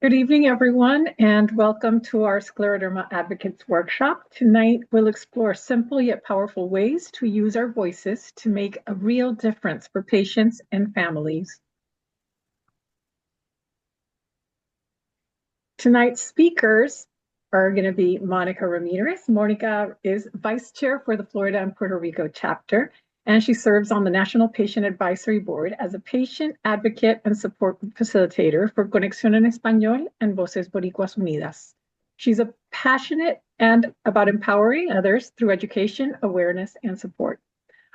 Good evening, everyone, and welcome to our Scleroderma Advocates Workshop. Tonight, we'll explore simple yet powerful ways to use our voices to make a real difference for patients and families. Tonight's speakers are going to be Monica Ramirez. Monica is Vice Chair for the Florida and Puerto Rico chapter, and she serves on the National Patient Advisory Board as a patient advocate and support facilitator for Conexión en Español and Voces Boricuas Unidas. She's a passionate and about empowering others through education, awareness, and support.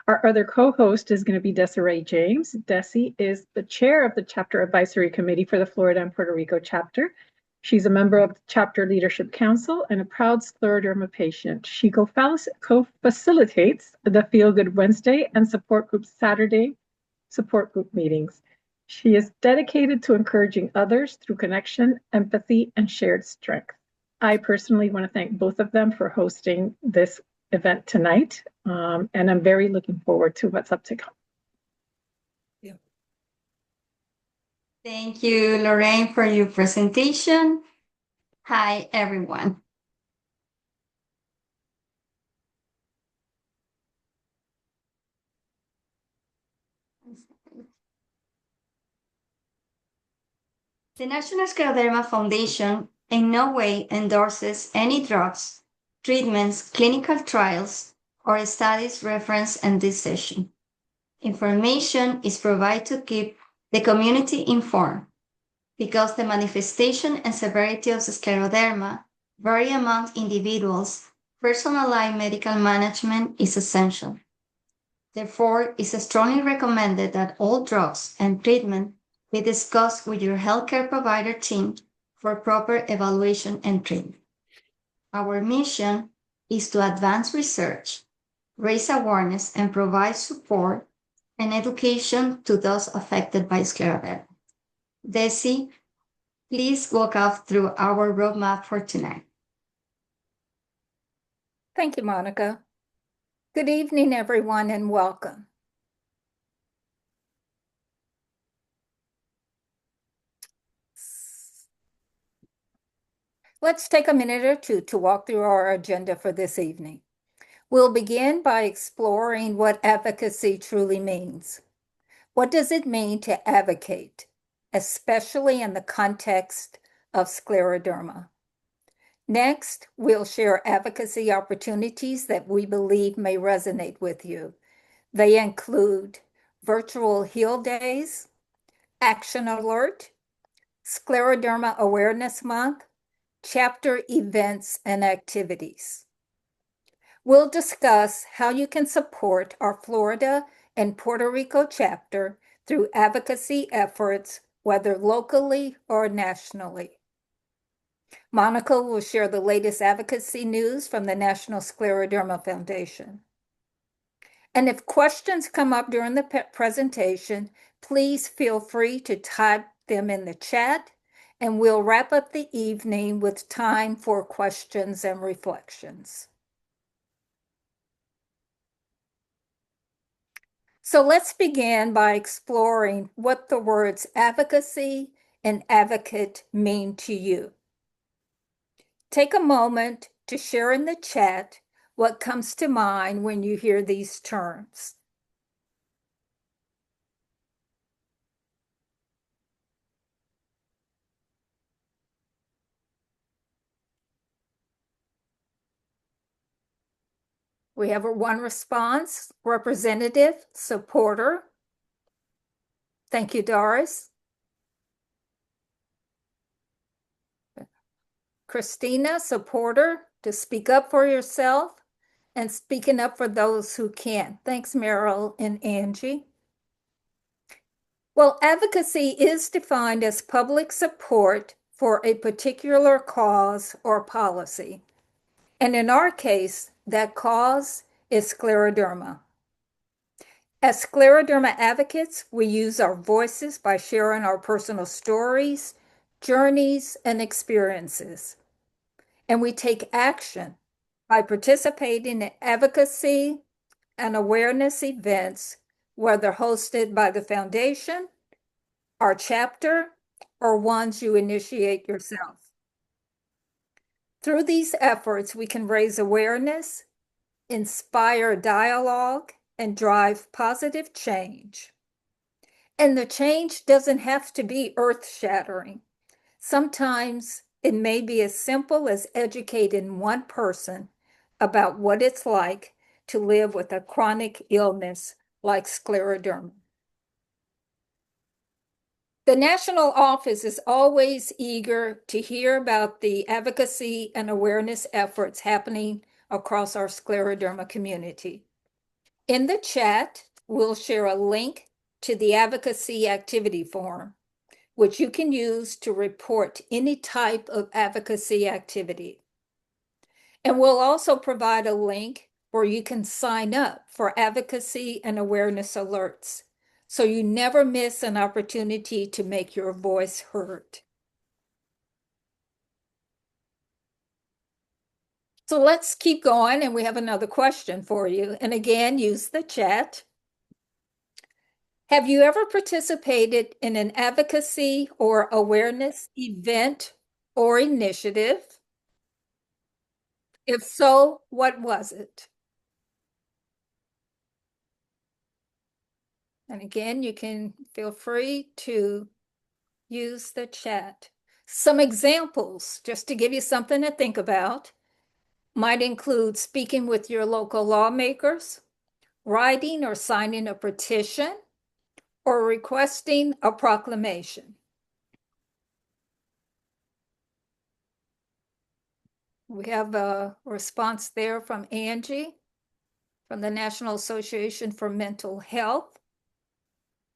Our other co-host is going to be Desiree James. Desi is the chair of the Chapter Advisory Committee for the Florida and Puerto Rico chapter. She's a member of the Chapter Leadership Council and a proud scleroderma patient. She co-facilitates the Feel Good Wednesday and Support Group Saturday support group meetings. She is dedicated to encouraging others through connection, empathy, and shared strength. I personally want to thank both of them for hosting this event tonight, and I'm very looking forward to what's up to come. Thank you, Lorraine, for your presentation. Hi, everyone. The National Scleroderma Foundation in no way endorses any drugs, treatments, clinical trials, or studies referenced in this session. Information is provided to keep the community informed because the manifestation and severity of scleroderma vary among individuals. Personalized medical management is essential. Therefore, it is strongly recommended that all drugs and treatment be discussed with your healthcare provider team for proper evaluation and treatment. Our mission is to advance research, raise awareness, and provide support and education to those affected by scleroderma. Desi, please walk us through our roadmap for tonight. Thank you, Monica. Good evening, everyone, and welcome. Let's take a minute or two to walk through our agenda for this evening. We'll begin by exploring what advocacy truly means. What does it mean to advocate, especially in the context of scleroderma? Next, we'll share advocacy opportunities that we believe may resonate with you. They include virtual Heal Days, Action Alert, Scleroderma Awareness Month, chapter events and activities. We'll discuss how you can support our Florida and Puerto Rico chapter through advocacy efforts, whether locally or nationally. Monica will share the latest advocacy news from the National Scleroderma Foundation. And if questions come up during the presentation, please feel free to type them in the chat, and we'll wrap up the evening with time for questions and reflections. So let's begin by exploring what the words advocacy and advocate mean to you. Take a moment to share in the chat what comes to mind when you hear these terms. We have one response, representative, supporter. Thank you, Doris. Christina, supporter, to speak up for yourself and speaking up for those who can't. Thanks, Meryl and Angie. Well, advocacy is defined as public support for a particular cause or policy. And in our case, that cause is scleroderma. As scleroderma advocates, we use our voices by sharing our personal stories, journeys, and experiences. And we take action by participating in advocacy and awareness events, whether hosted by the foundation, our chapter, or ones you initiate yourself. Through these efforts, we can raise awareness, inspire dialogue, and drive positive change. And the change doesn't have to be earth-shattering. Sometimes it may be as simple as educating one person about what it's like to live with a chronic illness like scleroderma. The national office is always eager to hear about the advocacy and awareness efforts happening across our scleroderma community. In the chat, we'll share a link to the advocacy activity form, which you can use to report any type of advocacy activity. And we'll also provide a link where you can sign up for advocacy and awareness alerts, so you never miss an opportunity to make your voice heard. So let's keep going, and we have another question for you. And again, use the chat. Have you ever participated in an advocacy or awareness event or initiative? If so, what was it? And again, you can feel free to use the chat. Some examples, just to give you something to think about, might include speaking with your local lawmakers, writing or signing a petition, or requesting a proclamation. We have a response there from Angie from the National Association for Mental Health,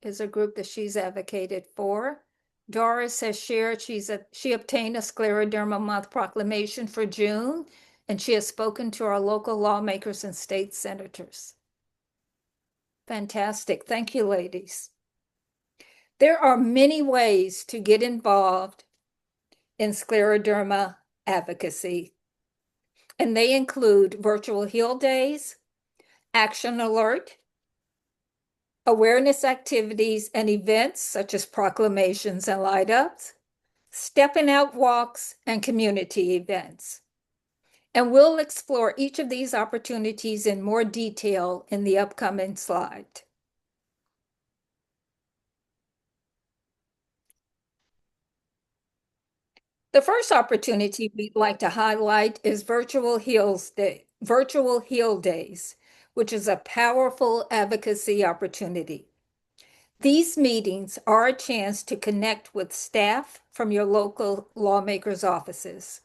is a group that she's advocated for. Doris has shared she obtained a Scleroderma Month proclamation for June, and she has spoken to our local lawmakers and state senators. Fantastic. Thank you, ladies. There are many ways to get involved in scleroderma advocacy, and they include virtual heal days, action alert, awareness activities and events such as proclamations and light ups, stepping out walks, and community events. And we'll explore each of these opportunities in more detail in the upcoming slide. The first opportunity we'd like to highlight is Virtual Heal Days, which is a powerful advocacy opportunity. These meetings are a chance to connect with staff from your local lawmakers' offices.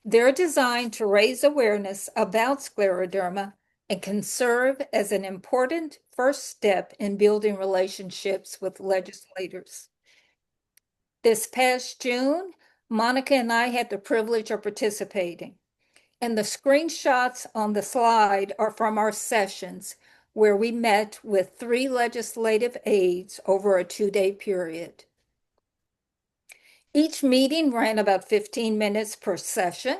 They're designed to raise awareness about scleroderma and can serve as an important first step in building relationships with legislators. This past June, Monica and I had the privilege of participating, and the screenshots on the slide are from our sessions where we met with 3 legislative aides over a 2-day period. Each meeting ran about 15 minutes per session,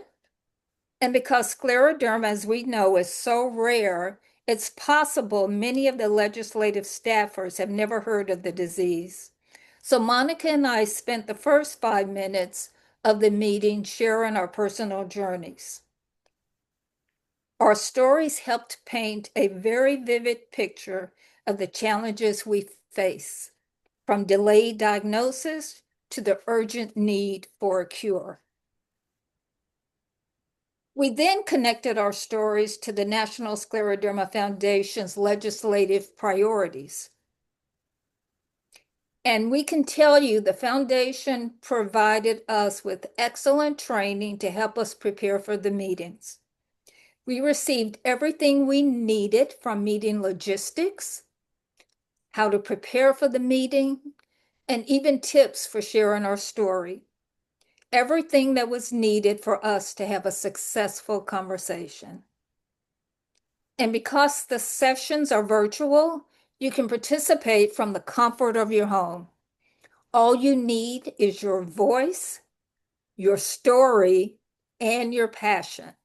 and because scleroderma, as we know, is so rare, it's possible many of the legislative staffers have never heard of the disease. So Monica and I spent the first 5 minutes of the meeting sharing our personal journeys. Our stories helped paint a very vivid picture of the challenges we face, from delayed diagnosis to the urgent need for a cure. We then connected our stories to the National Scleroderma Foundation's legislative priorities. And we can tell you the foundation provided us with excellent training to help us prepare for the meetings. We received everything we needed from meeting logistics, how to prepare for the meeting, and even tips for sharing our story. Everything that was needed for us to have a successful conversation. And because the sessions are virtual, you can participate from the comfort of your home. All you need is your voice, your story, and your passion.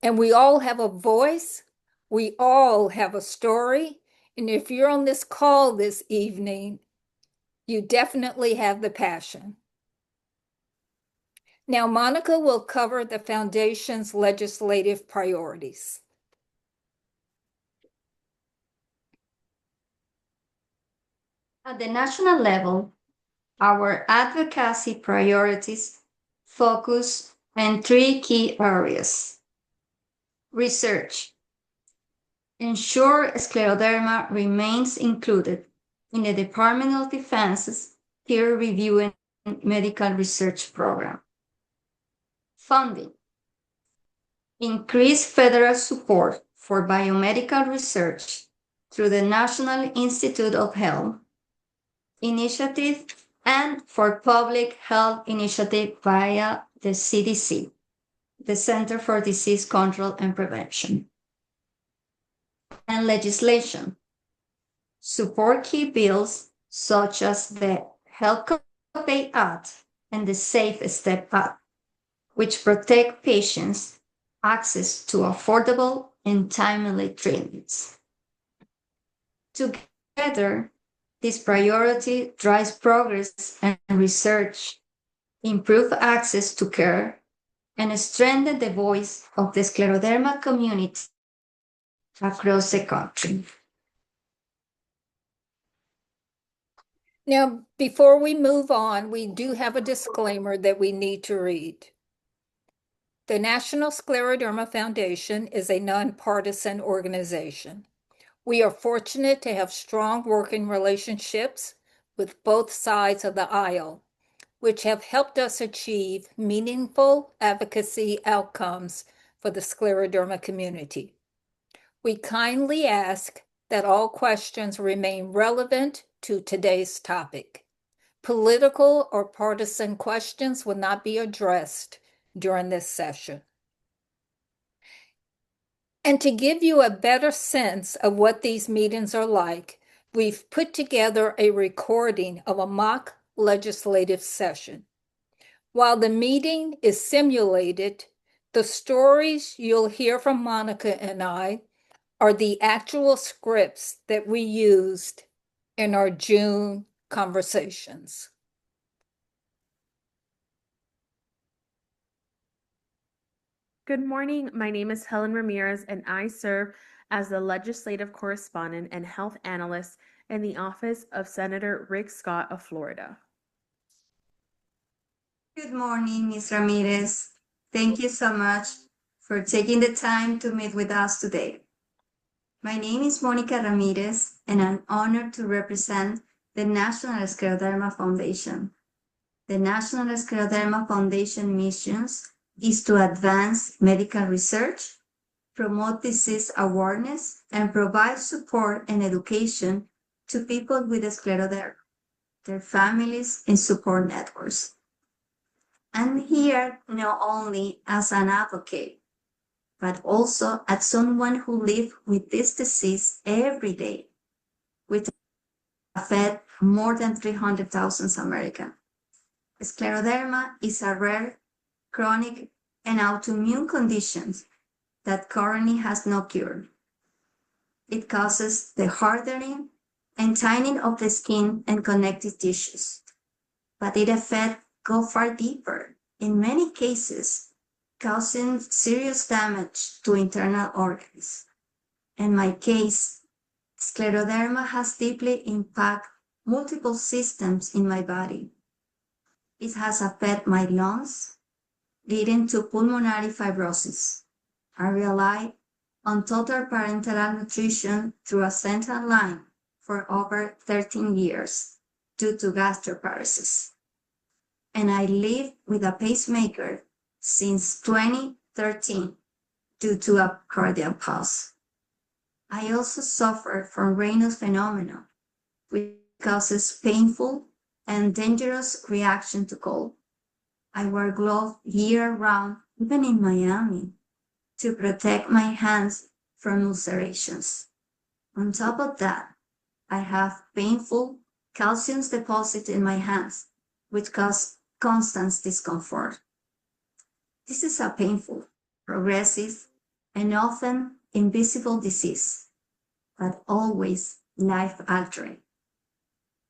And we all have a voice, we all have a story. And if you're on this call this evening, You definitely have the passion. Now, Monica will cover the Foundation's legislative priorities. At the national level, our advocacy priorities focus on three key areas. Research. Ensure scleroderma remains included in the Department of Defense's peer-reviewed medical research program. Funding. Increase federal support for biomedical research through the National Institute of Health initiative and for public health initiative via the CDC, the Center for Disease Control and Prevention. And legislation. Support key bills such as the Health Copay Act and the Safe Step Act, which protect patients' access to affordable and timely treatments. Together, this priority drives progress and research, improve access to care, and strengthen the voice of the scleroderma community across the country. Now, before we move on, we do have a disclaimer that we need to read. The National Scleroderma Foundation is a nonpartisan organization. We are fortunate to have strong working relationships with both sides of the aisle, which have helped us achieve meaningful advocacy outcomes for the scleroderma community. We kindly ask that all questions remain relevant to today's topic. Political or partisan questions will not be addressed during this session. And to give you a better sense of what these meetings are like, we've put together a recording of a mock legislative session. While the meeting is simulated, the stories you'll hear from Monica and I are the actual scripts that we used in our June conversations. Good morning. My name is Helen Ramirez, and I serve as the legislative correspondent and health analyst in the office of Senator Rick Scott of Florida. Good morning, Ms. Ramirez. Thank you so much for taking the time to meet with us today. My name is Monica Ramirez, and I'm honored to represent the National Scleroderma Foundation. The National Scleroderma Foundation missions is to advance medical research, promote disease awareness, and provide support and education to people with scleroderma, their families, and support networks. I'm here not only as an advocate, but also as someone who lives with this disease every day, which affects more than 300,000 Americans. Scleroderma is a rare, chronic, and autoimmune condition that currently has no cure. It causes the hardening and tightening of the skin and connective tissues, but its effects go far deeper, in many cases, causing serious damage to internal organs. In my case, scleroderma has deeply impacted multiple systems in my body. It has affected my lungs, leading to pulmonary fibrosis. I rely on total parenteral nutrition through a central line for over 13 years due to gastroparesis. And I live with a pacemaker since 2013 due to a cardiac pulse. I also suffer from Raynaud's phenomenon, which causes painful and dangerous reaction to cold. I wear gloves year-round, even in Miami, to protect my hands from ulcerations. On top of that, I have painful calcium deposits in my hands, which cause constant discomfort. This is a painful, progressive, and often invisible disease, but always life-altering.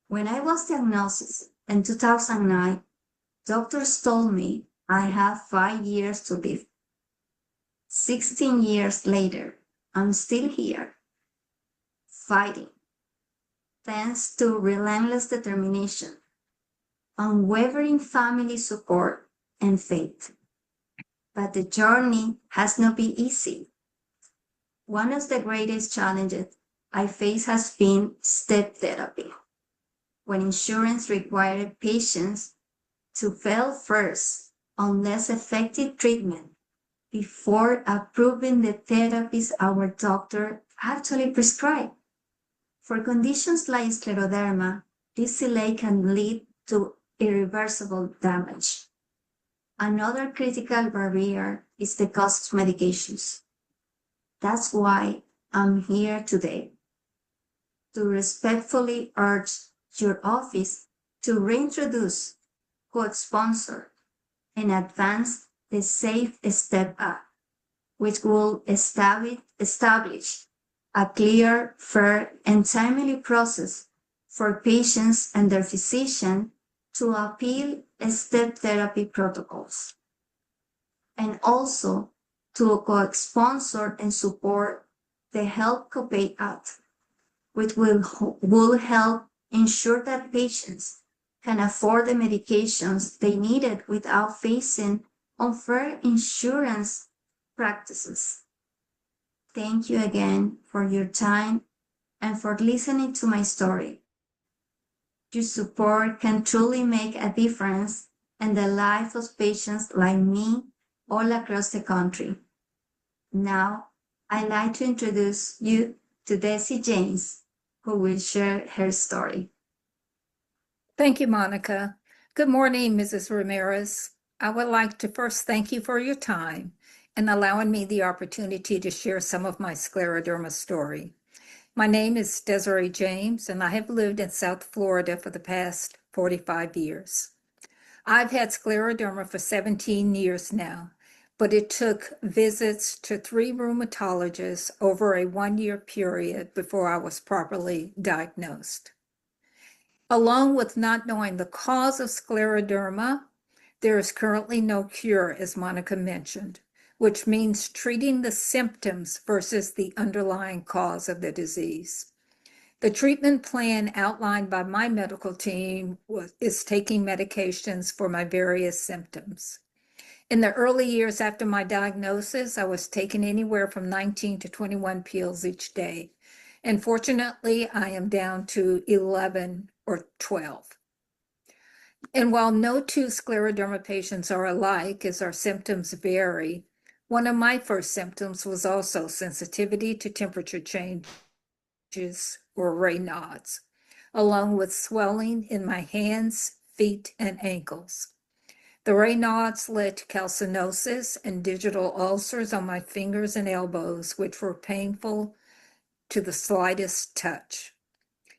When I was diagnosed in 2009, doctors told me I have 5 years to live. 16 years later, I'm still here, fighting, thanks to relentless determination, unwavering family support, and faith. But the journey has not been easy. One of the greatest challenges I face has been step therapy, when insurance required patients to fail first on less effective treatment before approving the therapies our doctor actually prescribed. For conditions like scleroderma, this delay can lead to irreversible damage. Another critical barrier is the cost of medications. That's why I'm here today, to respectfully urge your office to reintroduce, co-sponsor, and advance the Safe Step Act, which will establish a clear, fair, and timely process for patients and their physician to appeal step therapy protocols, and also to co-sponsor and support the Health Copay Act, which will help ensure that patients can afford the medications they needed without facing unfair insurance practices. Thank you again for your time and for listening to my story. Your support can truly make a difference in the life of patients like me all across the country. Now, I'd like to introduce you to Desi James, who will share her story. Thank you, Monica. Good morning, Mrs. Ramirez. I would like to first thank you for your time and allowing me the opportunity to share some of my scleroderma story. My name is Desiree James, and I have lived in South Florida for the past 45 years. I've had scleroderma for 17 years now, but it took visits to 3 rheumatologists over a 1-year period before I was properly diagnosed. Along with not knowing the cause of scleroderma, there is currently no cure, as Monica mentioned, which means treating the symptoms versus the underlying cause of the disease. The treatment plan outlined by my medical team is taking medications for my various symptoms. In the early years after my diagnosis, I was taking anywhere from 19 to 21 pills each day. And fortunately, I am down to 11 or 12. And while no 2 scleroderma patients are alike, as our symptoms vary, one of my first symptoms was also sensitivity to temperature changes, or Raynaud's, along with swelling in my hands, feet, and ankles. The Raynaud's led to calcinosis and digital ulcers on my fingers and elbows, which were painful to the slightest touch.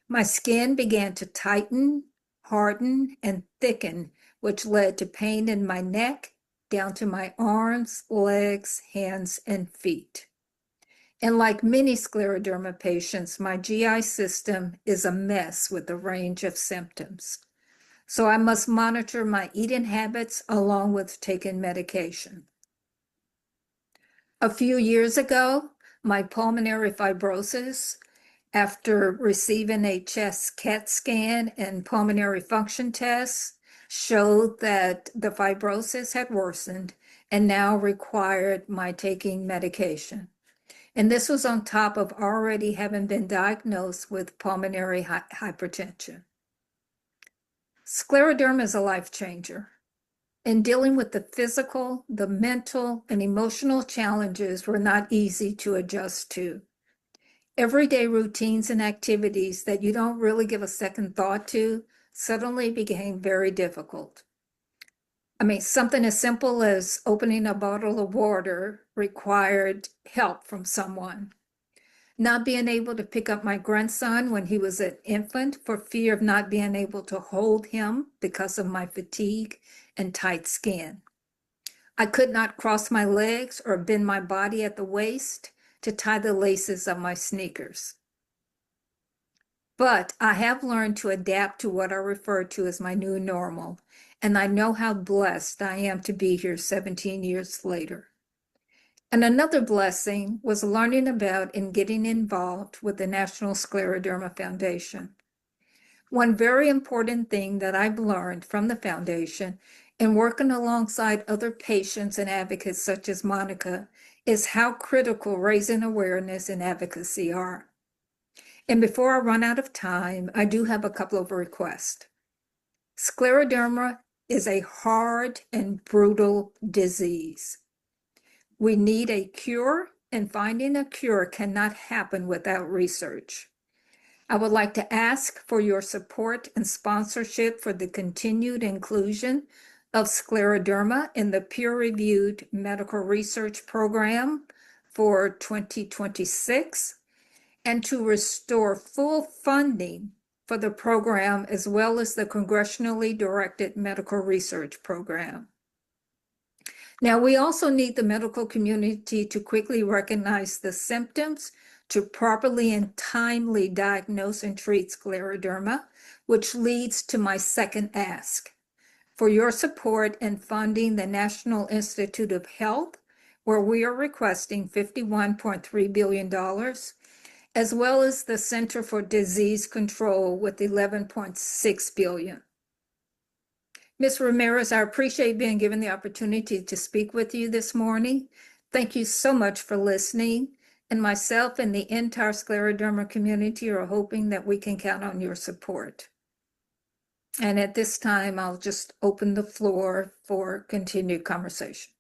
My skin began to tighten, harden, and thicken, which led to pain in my neck, down to my arms, legs, hands, and feet. And like many scleroderma patients, my GI system is a mess with a range of symptoms. So I must monitor my eating habits along with taking medication. A few years ago, my pulmonary fibrosis, after receiving a chest CAT scan and pulmonary function tests, showed that the fibrosis had worsened and now required my taking medication. And this was on top of already having been diagnosed with pulmonary hypertension. Scleroderma is a life changer. And dealing with the physical, the mental, and emotional challenges were not easy to adjust to. Everyday routines and activities that you don't really give a second thought to suddenly became very difficult. Something as simple as opening a bottle of water required help from someone. Not being able to pick up my grandson when he was an infant for fear of not being able to hold him because of my fatigue and tight skin. I could not cross my legs or bend my body at the waist to tie the laces of my sneakers. But I have learned to adapt to what I refer to as my new normal, and I know how blessed I am to be here 17 years later. And another blessing was learning about and getting involved with the National Scleroderma Foundation. One very important thing that I've learned from the foundation and working alongside other patients and advocates such as Monica is how critical raising awareness and advocacy are. And before I run out of time, I do have a couple of requests. Scleroderma is a hard and brutal disease. We need a cure, and finding a cure cannot happen without research. I would like to ask for your support and sponsorship for the continued inclusion of scleroderma in the peer-reviewed medical research program for 2026, and to restore full funding for the program as well as the congressionally directed medical research program. Now, we also need the medical community to quickly recognize the symptoms, to properly and timely diagnose and treat scleroderma, which leads to my second ask for your support in funding the National Institute of Health, where we are requesting $51.3 billion, as well as the Center for Disease Control with $11.6 billion. Ms. Ramirez, I appreciate being given the opportunity to speak with you this morning. Thank you so much for listening. And myself and the entire scleroderma community are hoping that we can count on your support. And at this time, I'll just open the floor for continued conversation.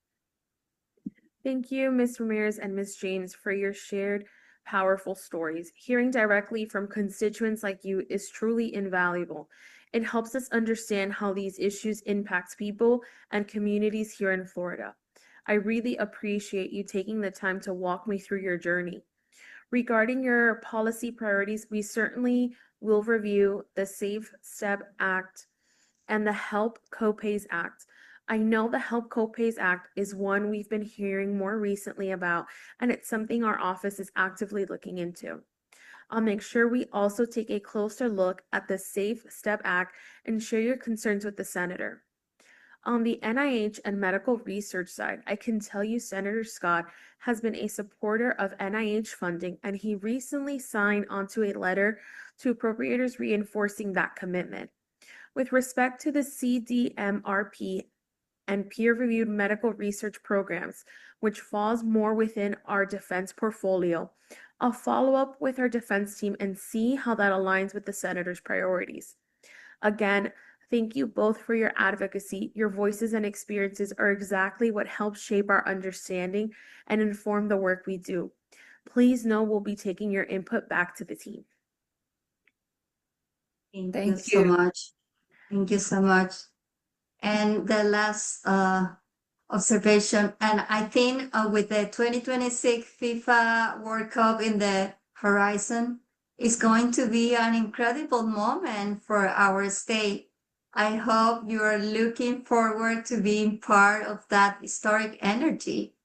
Thank you, Ms. Ramirez and Ms. James, for your shared powerful stories. Hearing directly from constituents like you is truly invaluable. It helps us understand how these issues impact people and communities here in Florida. I really appreciate you taking the time to walk me through your journey. Regarding your policy priorities, we certainly will review the Safe Step Act and the Help Copays Act. I know the Help Copays Act is one we've been hearing more recently about, and it's something our office is actively looking into. I'll make sure we also take a closer look at the Safe Step Act and share your concerns with the senator. On the NIH and medical research side, I can tell you Senator Scott has been a supporter of NIH funding, and he recently signed onto a letter to appropriators reinforcing that commitment. With respect to the CDMRP and peer-reviewed medical research programs, which falls more within our defense portfolio, I'll follow up with our defense team and see how that aligns with the senator's priorities. Again, thank you both for your advocacy. Your voices and experiences are exactly what helps shape our understanding and inform the work we do. Please know we'll be taking your input back to the team. Thank you so much. Thank you so much. And the last observation, and I think with the 2026 FIFA World Cup in the horizon, it's going to be an incredible moment for our state. I hope you are looking forward to being part of that historic energy.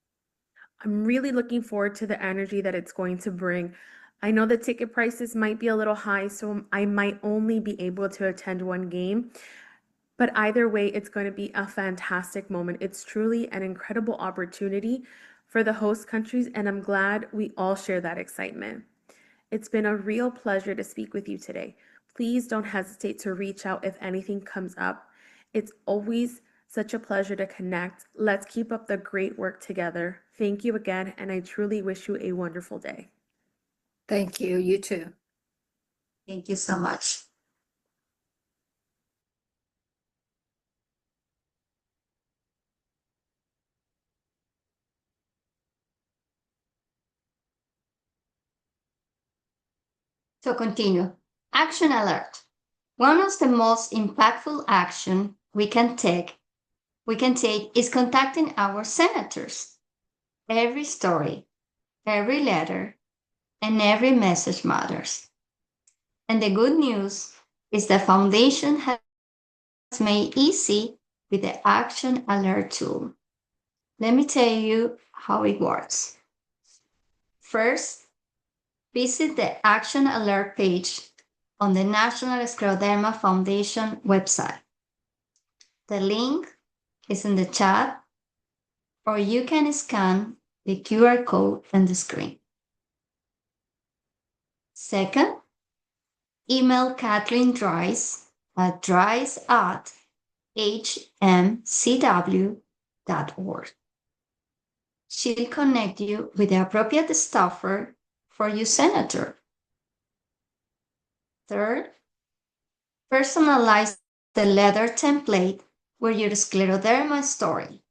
I'm really looking forward to the energy that it's going to bring. I know the ticket prices might be a little high, so I might only be able to attend one game. But either way, it's going to be a fantastic moment. It's truly an incredible opportunity for the host countries, and I'm glad we all share that excitement. It's been a real pleasure to speak with you today. Please don't hesitate to reach out if anything comes up. It's always such a pleasure to connect. Let's keep up the great work together. Thank you again, and I truly wish you a wonderful day. Thank you. You too. Thank you so much. So continue. Action alert. One of the most impactful action we can take is contacting our senators. Every story, every letter, and every message matters. And the good news is the foundation has made easy with the Action Alert tool. Let me tell you how it works. First, visit the Action Alert page on the National Scleroderma Foundation website. The link is in the chat, or you can scan the QR code on the screen. Second, email Kathleen Dries at dries@hmcw.org. She'll connect you with the appropriate staffer for your senator. Third, personalize the letter template with your scleroderma story.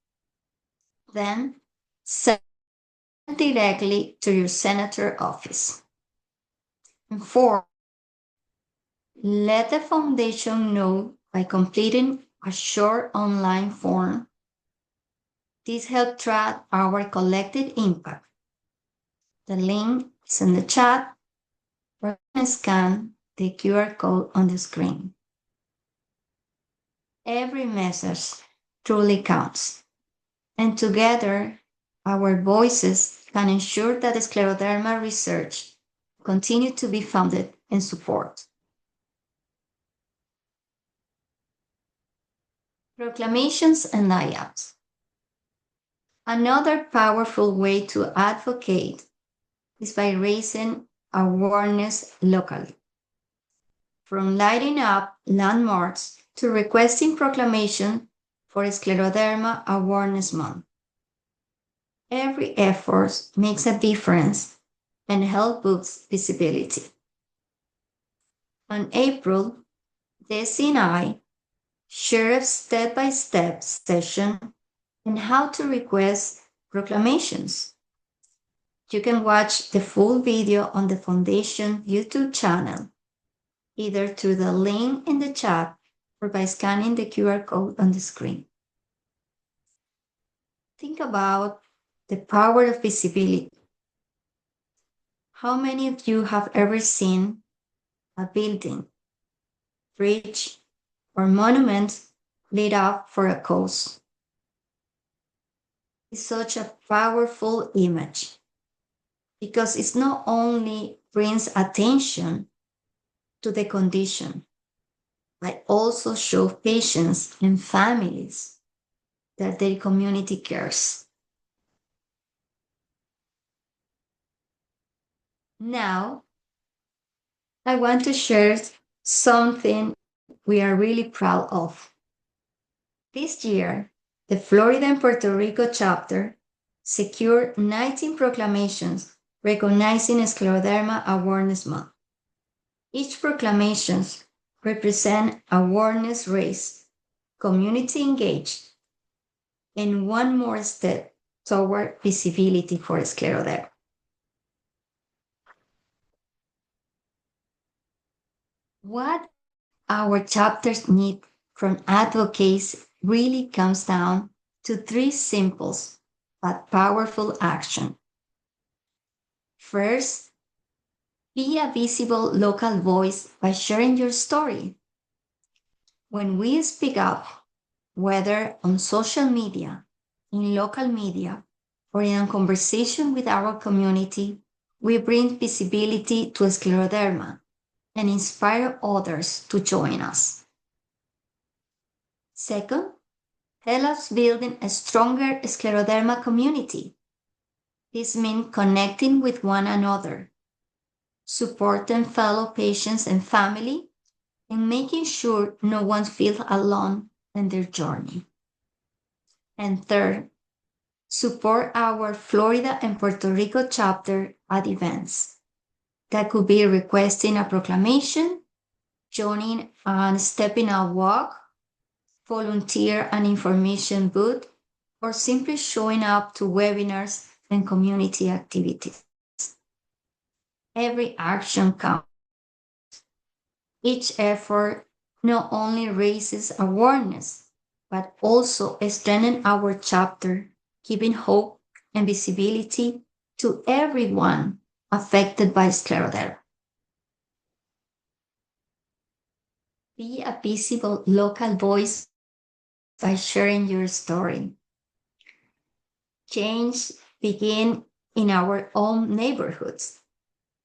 Then send it directly to your senator office. And fourth, let the foundation know by completing a short online form. This helps track our collective impact. The link is in the chat, or you can scan the QR code on the screen. Every message truly counts, and together our voices can ensure that scleroderma research continue to be funded and supported. Proclamations and layouts. Another powerful way to advocate is by raising awareness locally. From lighting up landmarks to requesting proclamation for Scleroderma Awareness Month. Every effort makes a difference and helps boost visibility. On April, Desiree and I share a step-by-step session on how to request proclamations. You can watch the full video on the Foundation YouTube channel, either through the link in the chat or by scanning the QR code on the screen. Think about the power of visibility. How many of you have ever seen a building, bridge, or monument lit up for a cause? It's such a powerful image because it not only brings attention to the condition, but also shows patients and families that their community cares. Now, I want to share something we are really proud of. This year, the Florida and Puerto Rico chapter secured 19 proclamations recognizing Scleroderma Awareness Month. Each proclamation represents awareness raised, community engaged, and one more step toward visibility for Scleroderma. What our chapters need from advocates really comes down to three simple but powerful actions. First, be a visible local voice by sharing your story. When we speak up, whether on social media, in local media, or in a conversation with our community, we bring visibility to Scleroderma and inspire others to join us. Second, help us building a stronger Scleroderma community. This means connecting with one another, supporting fellow patients and family, and making sure no one feels alone in their journey. And third, support our Florida and Puerto Rico chapter at events. That could be requesting a proclamation, joining a stepping out walk, volunteer an information booth, or simply showing up to webinars and community activities. Every action counts. Each effort not only raises awareness, but also strengthens our chapter, giving hope and visibility to everyone affected by scleroderma. Be a visible local voice by sharing your story. Change begins in our own neighborhoods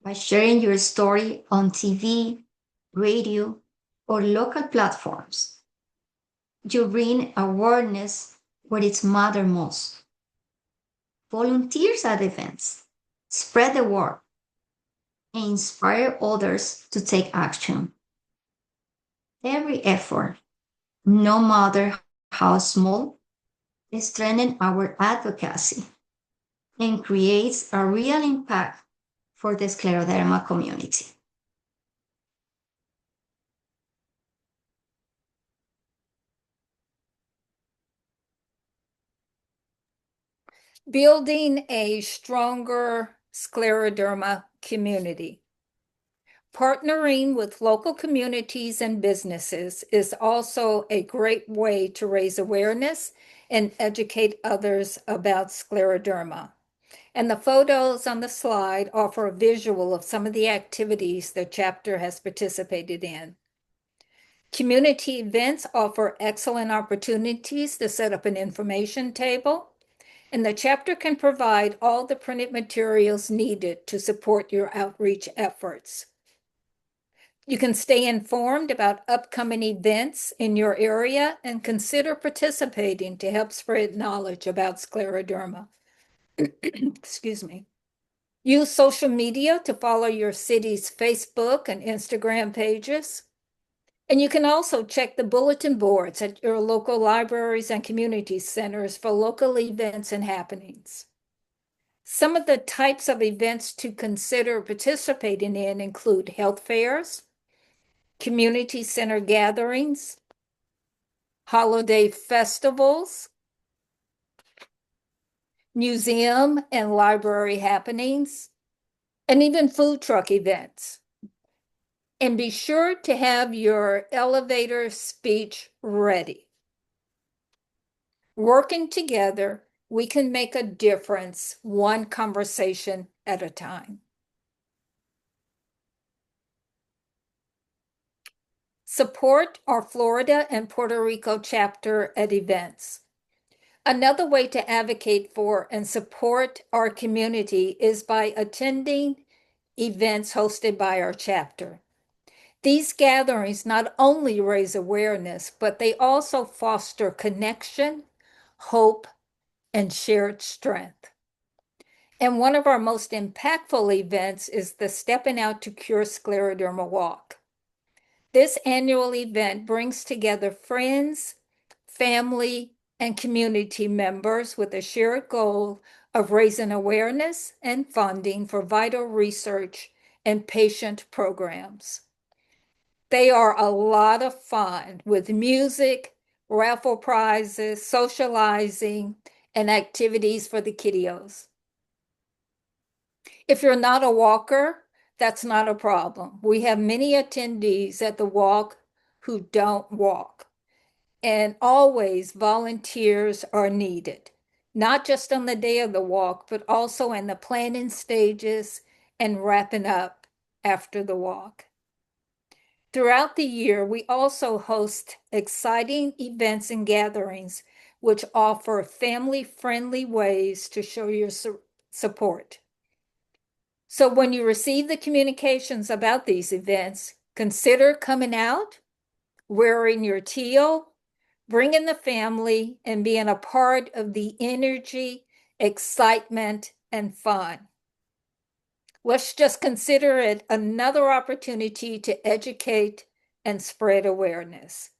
by sharing your story on TV, radio, or local platforms. You bring awareness where it matters most. Volunteers at events, spread the word, and inspire others to take action. Every effort, no matter how small, strengthens our advocacy and creates a real impact for the scleroderma community. Building a stronger scleroderma community. Partnering with local communities and businesses is also a great way to raise awareness and educate others about scleroderma. And the photos on the slide offer a visual of some of the activities the chapter has participated in. Community events offer excellent opportunities to set up an information table, and the chapter can provide all the printed materials needed to support your outreach efforts. You can stay informed about upcoming events in your area and consider participating to help spread knowledge about scleroderma. Excuse me. Use social media to follow your city's Facebook and Instagram pages. And you can also check the bulletin boards at your local libraries and community centers for local events and happenings. Some of the types of events to consider participating in include health fairs, community center gatherings, holiday festivals, museum and library happenings, and even food truck events. And be sure to have your elevator speech ready. Working together, we can make a difference one conversation at a time. Support our Florida and Puerto Rico chapter at events. Another way to advocate for and support our community is by attending events hosted by our chapter. These gatherings not only raise awareness, but they also foster connection, hope, and shared strength. And one of our most impactful events is the Stepping Out to Cure Scleroderma Walk. This annual event brings together friends, family, and community members with a shared goal of raising awareness and funding for vital research and patient programs. They are a lot of fun with music, raffle prizes, socializing, and activities for the kiddos. If you're not a walker, that's not a problem. We have many attendees at the walk who don't walk. And always volunteers are needed, not just on the day of the walk, but also in the planning stages and wrapping up after the walk. Throughout the year, we also host exciting events and gatherings which offer family-friendly ways to show your support. So when you receive the communications about these events, consider coming out, wearing your teal, bringing the family, and being a part of the energy, excitement, and fun. Let's just consider it another opportunity to educate and spread awareness.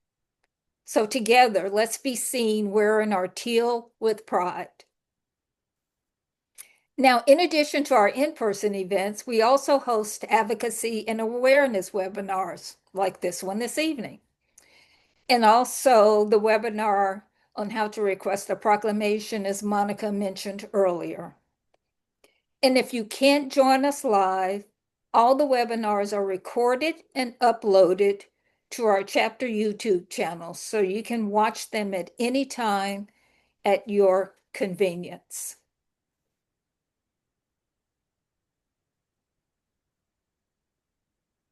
So together, let's be seen wearing our teal with pride. Now, in addition to our in-person events, we also host advocacy and awareness webinars like this one this evening. And also the webinar on how to request a proclamation, as Monica mentioned earlier. And if you can't join us live, all the webinars are recorded and uploaded to our chapter YouTube channel, so you can watch them at any time at your convenience.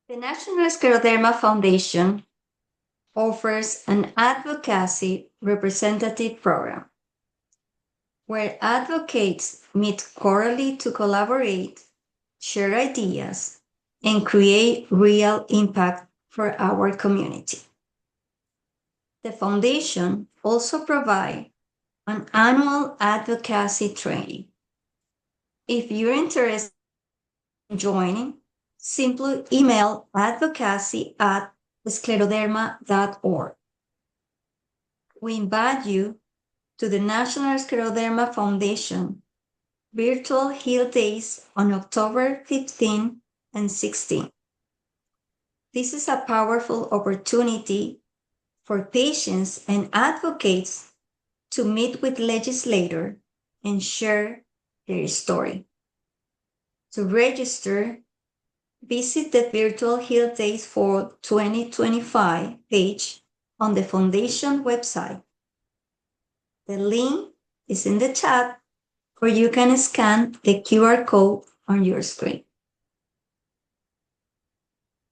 The National Scleroderma Foundation offers an advocacy representative program where advocates meet quarterly to collaborate, share ideas, and create real impact for our community. The foundation also provides an annual advocacy training. If you're interested in joining, simply email advocacy@scleroderma.org. We invite you to the National Scleroderma Foundation Virtual Heal Days on October 15 and 16. This is a powerful opportunity for patients and advocates to meet with legislators and share their story. To register, visit the Virtual Heal Days for 2025 page on the Foundation website. The link is in the chat, or you can scan the QR code on your screen.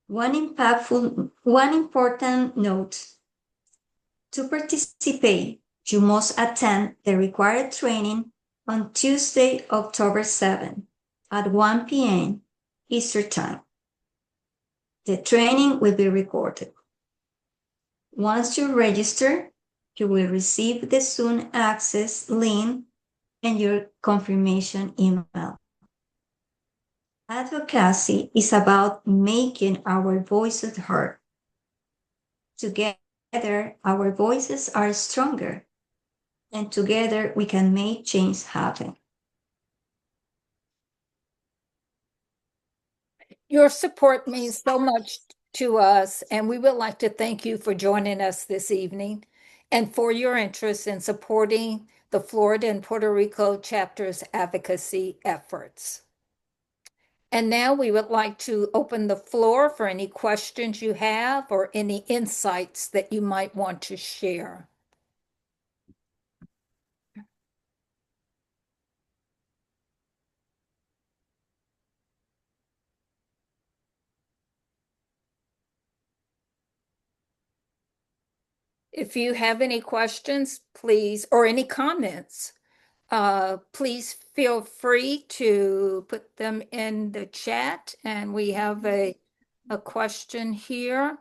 One important note: to participate, you must attend the required training on Tuesday, October 7 at 1 p.m. Eastern Time. The training will be recorded. Once you register, you will receive the Zoom access link and your confirmation email. Advocacy is about making our voices heard. Together, our voices are stronger, and together we can make change happen. Your support means so much to us, and we would like to thank you for joining us this evening and for your interest in supporting the Florida and Puerto Rico chapter's advocacy efforts. And now we would like to open the floor for any questions you have or any insights that you might want to share. If you have any questions, please, or any comments, please feel free to put them in the chat. And we have a question here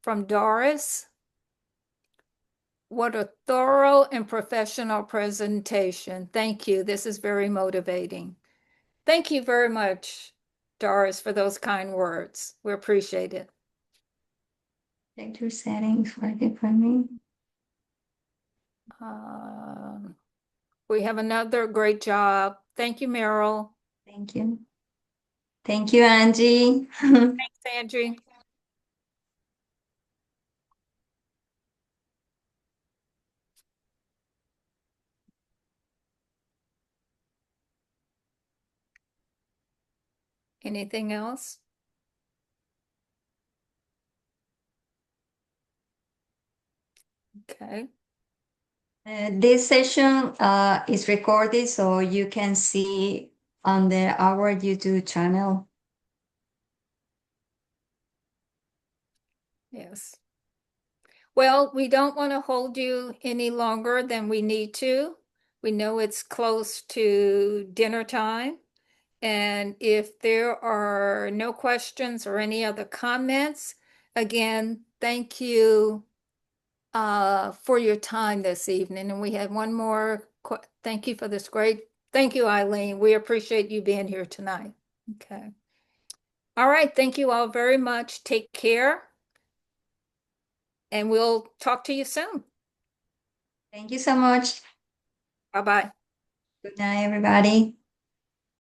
from Doris. What a thorough and professional presentation. Thank you. This is very motivating. Thank you very much, Doris, for those kind words. We appreciate it. Check your settings working for me. We have another great job. Thank you, Meryl. Thank you. Thank you, Angie. Thanks, Angie. Anything else? Okay. This session is recorded, so you can see on our YouTube channel. Yes. Well, we don't want to hold you any longer than we need to. We know it's close to dinner time. And if there are no questions or any other comments, again, thank you for your time this evening. And we had one more. Thank you for this great. Thank you, Eileen. We appreciate you being here tonight. Okay. All right. Thank you all very much. Take care. And we'll talk to you soon. Thank you so much. Bye-bye. Good night, everybody.